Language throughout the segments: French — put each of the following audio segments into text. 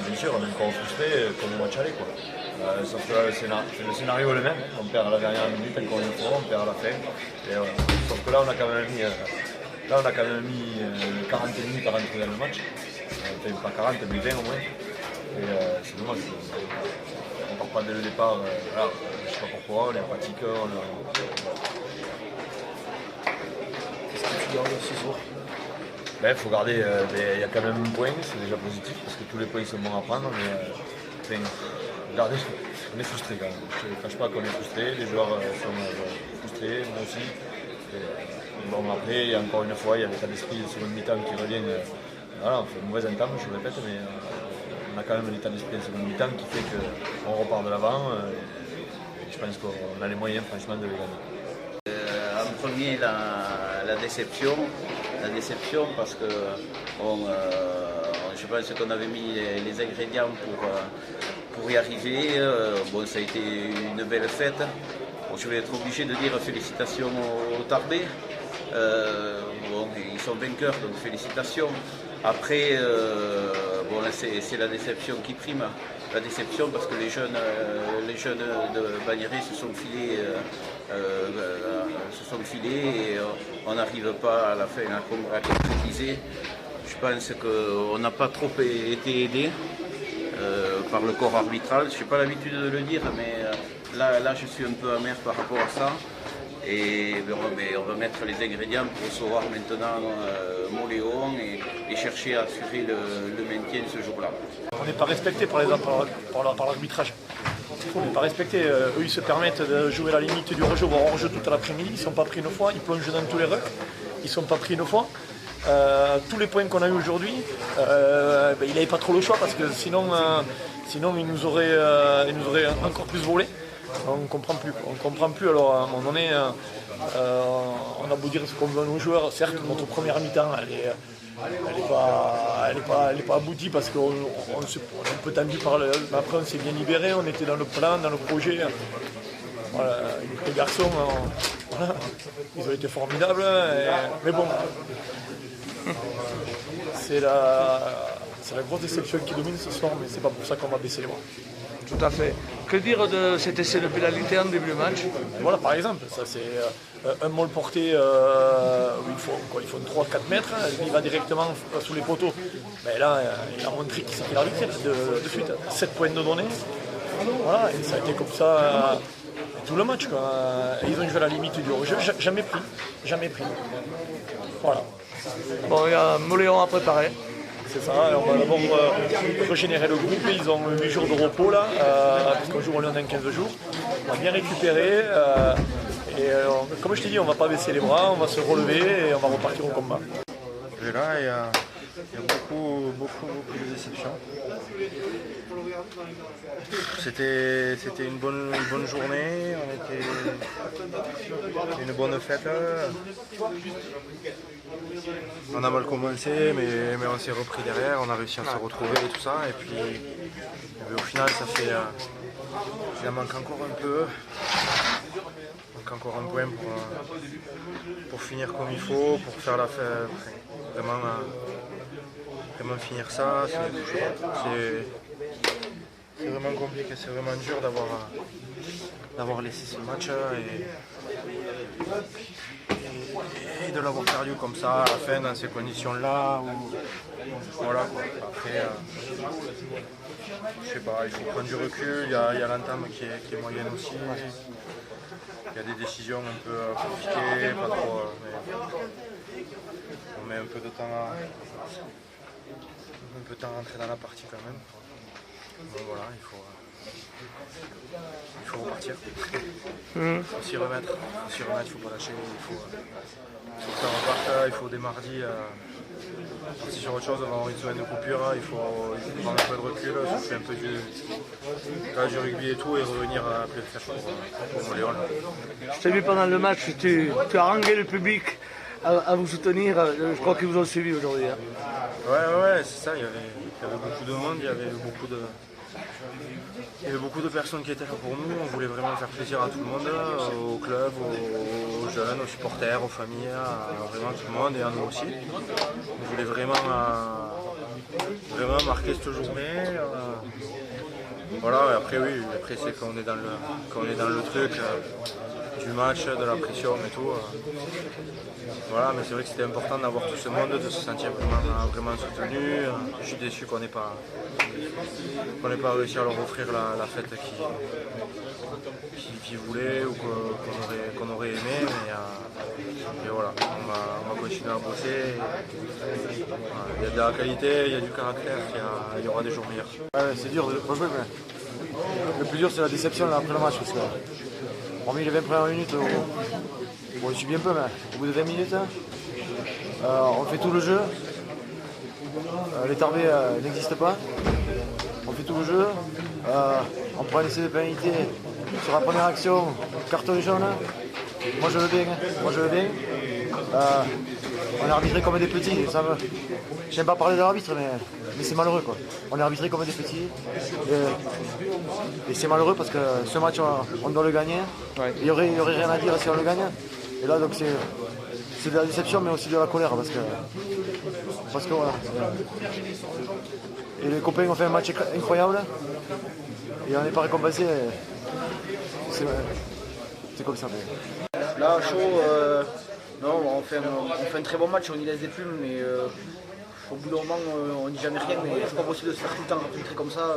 bien sûr, on est encore frustré comme au match aller, quoi. Sauf que là, le scénario est le même. On perd à la dernière minute, encore une fois, on perd à la fin. Et, sauf que là, on a quand même mis 40 minutes à rentrer dans le match. Enfin, pas 40, mais 20 au moins. Et c'est dommage. On ne part pas dès le départ. Voilà, je ne sais pas pourquoi, on est apathique. Qu'est-ce que tu gardes ce soir? Il faut garder, il y a quand même un point, c'est déjà positif parce que tous les points sont bons à prendre, mais regardez, on est frustrés quand même. Je ne cache pas qu'on est frustrés, les joueurs sont frustrés, moi aussi. Bon, après, il y a encore une fois, il y a l'état d'esprit de seconde mi-temps qui revient. Voilà, on fait une mauvaise entame, je le répète, mais on a quand même l'état d'esprit de seconde mi-temps qui fait qu'on repart de l'avant. Et je pense qu'on a les moyens franchement de les gagner. En premier, la déception parce que je pense qu'on avait mis les ingrédients pour y arriver. Bon, ça a été une belle fête. Bon, je vais être obligé de dire félicitations aux Tarbais. Bon, ils sont vainqueurs, donc félicitations. Après, bon, c'est la déception qui prime. La déception parce que les jeunes de Bagnéret se sont filés et on n'arrive pas à la fin à concrétiser. Je pense qu'on n'a pas trop été aidé par le corps arbitral. Je n'ai pas l'habitude de le dire, mais là je suis un peu amer par rapport à ça. Et on va mettre les ingrédients pour recevoir maintenant Moléon et chercher à assurer le maintien ce jour-là. On n'est pas respecté par l'arbitrage. On n'est pas respecté. Eux, ils se permettent de jouer la limite du rejeu, voire hors-jeu toute l'après-midi. Ils ne sont pas pris une fois, ils plongent dans tous les rucks. Ils ne sont pas pris une fois. Tous les points qu'on a eu aujourd'hui, il n'avait pas trop le choix parce que sinon il nous aurait encore plus volé. On ne comprend plus. Alors à un moment donné, on a beau dire ce qu'on veut à nos joueurs. Certes, notre première mi-temps, elle n'est pas aboutie parce qu'on est un peu tendu par le. Après, on s'est bien libéré, on était dans le plan, dans le projet. Voilà, les garçons, voilà, ils ont été formidables. Mais bon, c'est la grosse déception qui domine ce soir, mais c'est pas pour ça qu'on va baisser les bras. Tout à fait. Que dire de cet essai de pénalité en début de match? Voilà, par exemple, ça c'est un môle porté où il faut 3-4 mètres, il va directement sous les poteaux. Mais là, il a montré qui c'est qu'il arbitre de suite. 7 points de données. Voilà, et ça a été comme ça tout le match, quoi. Et ils ont joué à la limite du hors-jeu, jamais pris. Voilà. Bon, il y a Moléon à préparer. C'est ça, on va d'abord régénérer le groupe. Ils ont 8 jours de repos là, parce qu'on joue au Lyon dans 15 jours. On va bien récupérer. Comme je t'ai dit, on ne va pas baisser les bras, on va se relever et on va repartir au combat. Et là, il y a beaucoup de déceptions. C'était une bonne journée, une bonne fête. On a mal commencé, mais on s'est repris derrière, on a réussi à se retrouver et tout ça. Et puis au final, ça manque encore un peu. Il manque encore un point pour finir comme il faut, pour faire la fête. Vraiment finir ça. C'est vraiment compliqué, c'est vraiment dur d'avoir laissé ce match et de l'avoir perdu comme ça à la fin dans ces conditions-là. Voilà quoi. Après, je sais pas, il faut prendre du recul, il y a l'entame qui est moyenne aussi. Il y a des décisions un peu compliquées, pas trop, mais on met un peu de temps à rentrer dans la partie quand même. Donc voilà, il faut repartir. Il faut s'y remettre, il ne faut pas lâcher, il faut que ça reparte, il faut dès mardi partir sur autre chose, avoir une semaine de coupure, il faut prendre un peu de recul, souffler un peu du rugby et tout et revenir à pleine fraîche pour Moléon. Je t'ai vu pendant le match, tu as harangué le public à vous soutenir, je crois qu'ils vous ont suivi aujourd'hui. Hein. Ouais, c'est ça, il y avait beaucoup de monde, il y avait beaucoup de Il y avait beaucoup de personnes qui étaient là pour nous, on voulait vraiment faire plaisir à tout le monde, au club, aux jeunes, aux supporters, aux familles, à vraiment tout le monde et à nous aussi. On voulait vraiment marquer cette journée. Voilà, et après oui, après c'est quand on est dans le truc du match, de la pression et tout. Voilà, mais c'est vrai que c'était important d'avoir tout ce monde, de se sentir vraiment soutenu. Je suis déçu qu'on n'ait pas réussi à leur offrir la fête qu'ils voulaient ou qu'on aurait aimé. Mais voilà, on va continuer à bosser. Il y a de la qualité, il y a du caractère, il y aura des jours meilleurs. Ouais, c'est dur de pas jouer, mais le plus dur c'est la déception là, après le match. Parce que, hormis les 20 premières minutes, on subit un peu, mais au bout de 20 minutes, on fait tout le jeu. Les tarbés n'existent pas. On fait tout le jeu. On prend un essai de pénalité sur la première action, carton jaune. Moi je veux bien. On est arbitré comme des petits. J'aime pas parler de l'arbitre, mais c'est malheureux quoi. On est arbitré comme des petits. Et c'est malheureux parce que ce match on doit le gagner. Ouais. Il y aurait rien à dire si on le gagne. Et là donc c'est de la déception mais aussi de la colère parce que voilà. Et les copains ont fait un match incroyable et on n'est pas récompensé. C'est comme ça. Mais... Là, chaud, non, on fait un très bon match, on y laisse des plumes, mais au bout d'un moment, on ne dit jamais rien, mais c'est pas possible de se faire tout le temps arbitrer comme ça.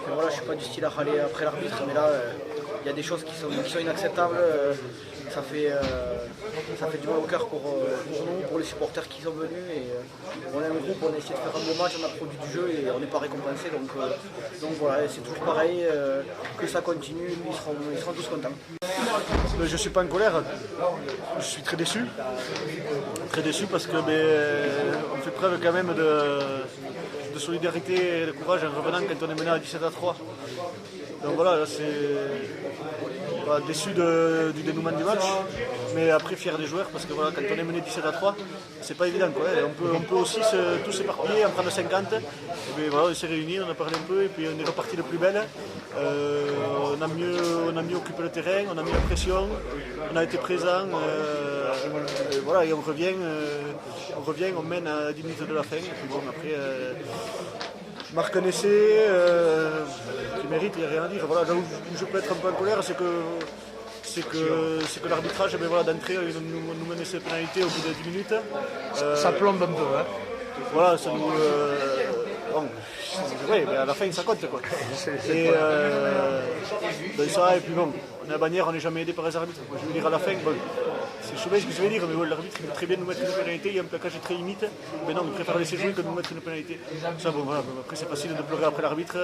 Voilà, je suis pas du style à râler après l'arbitre, mais là, il y a des choses qui sont inacceptables. Ça fait du mal au cœur pour nous, pour les supporters qui sont venus. Et, on est un groupe, on a essayé de faire un bon match, on a produit du jeu et on n'est pas récompensé. Donc voilà, c'est toujours pareil, que ça continue, ils seront tous contents. Je ne suis pas en colère, je suis très déçu parce que on fait preuve quand même de solidarité et de courage en revenant quand on est mené à 17-3. Donc voilà, là c'est déçu du dénouement du match, mais après fier des joueurs parce que voilà, quand on est mené 17-3, c'est pas évident quoi. On peut aussi tous s'éparpiller, en prendre 50. Et voilà, on s'est réunis, on a parlé un peu et puis on est reparti de plus belle. On a mieux occupé le terrain, on a mis la pression, on a été présent. Et voilà, et on revient, on mène à 10 minutes de la fin. Et puis bon, après, marque un essai qui mérite, il n'y a rien à dire. Voilà, là où je peux être un peu en colère, c'est que l'arbitrage, voilà, d'entrée, nous mène ces pénalités au bout de 10 minutes. Ça plombe un peu, hein. Voilà, ça nous... oui, mais à la fin, ça compte, quoi. Et ça, et puis bon, on est à Bagnères, on n'est jamais aidé par les arbitres. Moi, je veux dire, à la fin, bon, c'est chouette ce que je vais dire, mais bon, l'arbitre peut très bien nous mettre une pénalité, il y a un placage très limite. Mais non, il préfère laisser jouer que de nous mettre une pénalité. Ça, bon, voilà, après, c'est facile de pleurer après l'arbitre.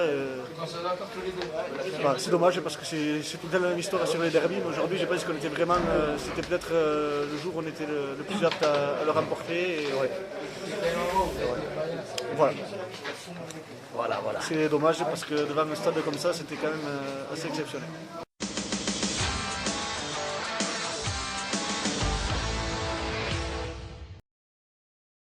C'est dommage parce que c'est tout le temps la même histoire sur les derbies, mais aujourd'hui, je pense qu'on était vraiment. C'était peut-être le jour où on était le plus apte à le remporter. Et, ouais. Voilà. C'est dommage parce que devant un stade comme ça, c'était quand même assez exceptionnel.